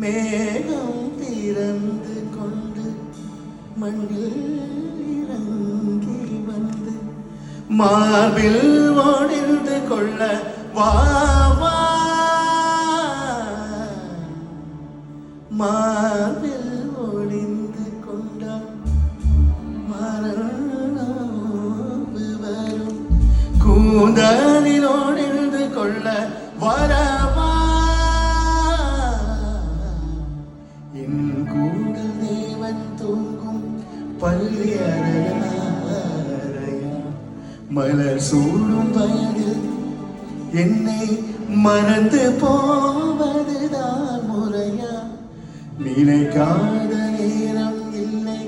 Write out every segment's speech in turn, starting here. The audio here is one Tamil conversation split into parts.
மேகம் திறந்து கொண்டு மண்ணில் இறங்கி வந்து மார்பில் ஒளிந்து கொள்ள வாவா மார்பில் ஒளிந்து கொண்டால் மரணம் வரும் கூந்தலில் ஒளிந்து கொள்ள வரவா என் கூடல் தேவன் தூங்கும் பள்ளி அறையா மலர் சூடும் வயதில் என்னை மறந்து போவதுதான் முறையா நினைக்காத நேரம் இல்லை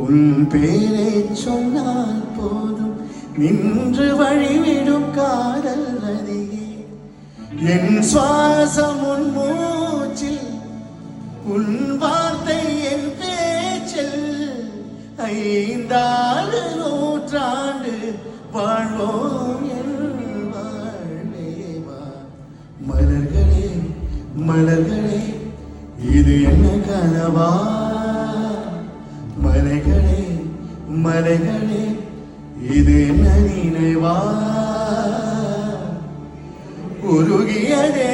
உன் பேரை சொன்னால் போதும் நின்று வழிவிடும் காதல் நதியே என் சுவாசம் உன் மூச்சில் உன் வார்த்தை என் பேச்சில் 5 நூற்றாண்டு வாழ்வோம் என் வாழ்வேவா மலர்களே மலர்களே இது என்ன கனவா மலைகளே மலைகளே இது என்ன நினைவா உருகியதே